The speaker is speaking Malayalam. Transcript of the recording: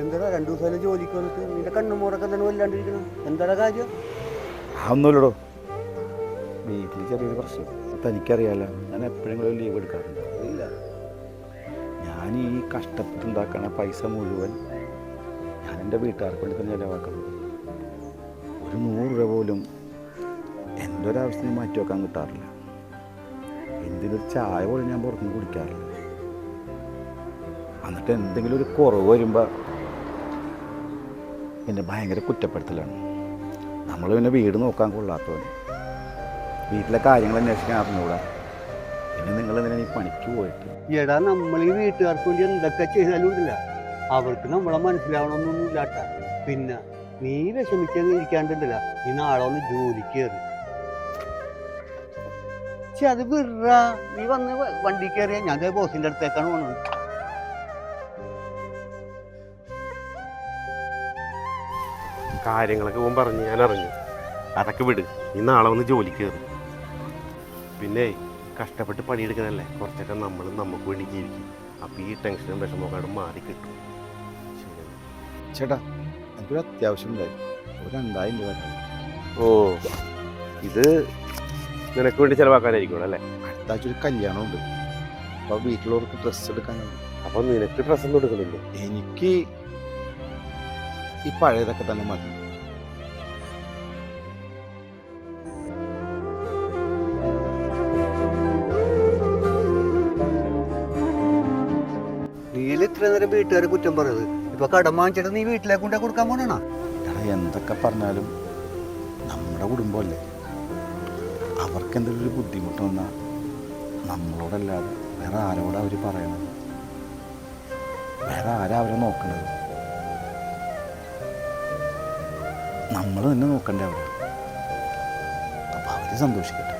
എന്താ 2 ദിവസം ജോലിക്ക് വന്നിട്ട് നിന്റെ കണ്ണുമോറൊക്കെ തന്നെ വല്ലാണ്ടിരിക്കണം? എന്താ കാര്യം? ഒന്നുമില്ലടോ, വീട്ടിൽ ചെറിയൊരു പ്രശ്നം. തനിക്കറിയാലോ, ഞാൻ എപ്പോഴെങ്കിലും ലീവ് എടുക്കാറുണ്ട്. ഇല്ല. ഞാൻ ഈ കഷ്ടപ്പെട്ടുണ്ടാക്കണ പൈസ മുഴുവൻ ഞാൻ എൻ്റെ വീട്ടുകാർക്ക് വേണ്ടി തന്നെ ചിലവാക്കുന്നത്. ഒരു 100 രൂപ പോലും എൻ്റെ ഒരാവശ്യത്തിന് മാറ്റി വെക്കാൻ കിട്ടാറില്ല. എന്തിനൊരു ചായ പോലും ഞാൻ പുറത്തുനിന്ന് കുടിക്കാറില്ല. എന്നിട്ട് എന്തെങ്കിലും ഒരു കുറവ് വരുമ്പോൾ പിന്നെ ഭയങ്കര കുറ്റപ്പെടുത്തലാണ്. നമ്മൾ പിന്നെ വീട് നോക്കാൻ കൊള്ളാത്തവൻ, വീട്ടിലെ കാര്യങ്ങൾ അന്വേഷിക്കാൻ അറിഞ്ഞൂടാ. പിന്നെ നിങ്ങൾ എന്തിനാണ് ഈ പണിക്ക് പോയിട്ട്? എടാ, നമ്മൾ ഈ വീട്ടുകാർക്ക് വേണ്ടി എന്തൊക്കെ ചെയ്താലും ഇല്ല, അവർക്ക് നമ്മളെ മനസ്സിലാവണമെന്നൊന്നും ഇല്ലാട്ട. പിന്നെ നീ വിഷമിച്ചെന്ന് ഇരിക്കാണ്ടില്ല, നീ നാളെ ഒന്ന് ജോലിക്ക് കയറി. അത് വിട, നീ വന്ന് വണ്ടി കയറിയ ഞാൻ ബോസിന്റെ അടുത്തേക്കാണ് പോണത്. കാര്യങ്ങളൊക്കെ പോകാൻ പറഞ്ഞ് ഞാൻ അറിഞ്ഞു. അതൊക്കെ വിട്, നീ നാളെ വന്ന് ജോലിക്ക് കയറി. പിന്നെ കഷ്ടപ്പെട്ട് പണിയെടുക്കുന്നതല്ലേ, കുറച്ചൊക്കെ നമ്മൾ നമുക്ക് വേണ്ടി ജീവിക്കും. അപ്പോൾ ഈ ടെൻഷനും വിഷമമൊക്കെ മാറി കിട്ടും. ചേട്ടാ, എനിക്കൊരു അത്യാവശ്യം ഉണ്ടായി. ഒരു 2000 രൂപ. ഓ, ഇത് നിനക്ക് വേണ്ടി ചിലവാക്കാനായിരിക്കും അല്ലേ? അടുത്ത ആഴ്ച ഒരു കല്യാണമുണ്ട്. അപ്പോൾ വീട്ടിലുള്ളവർക്ക് ഡ്രസ്സ് എടുക്കാനുണ്ട്. അപ്പോൾ നിനക്ക് ഡ്രസ്സൊന്നും എടുക്കുന്നില്ലേ? എനിക്ക് ഈ പഴയതൊക്കെ തന്നെ മതി. നീല ഇത്ര നേരം വീട്ടുകാരെ കുറ്റം പറയുന്നത്, ഇപ്പൊ കടം വാങ്ങിച്ചിട്ട് നീ വീട്ടിലേക്ക് കൊണ്ടേ കൊടുക്കാൻ പോണാ? എടാ, എന്തൊക്കെ പറഞ്ഞാലും നമ്മുടെ കുടുംബമല്ലേ. അവർക്ക് എന്തെങ്കിലും ഒരു ബുദ്ധിമുട്ട് വന്നാൽ നമ്മളോടല്ലാതെ വേറെ ആരോടാ അവർ പറയണത്? വേറെ ആരാ അവരെ നോക്കണത്? നമ്മൾ തന്നെ നോക്കണ്ടേ അവരെ. അപ്പോൾ അവർ സന്തോഷിക്കട്ടെ.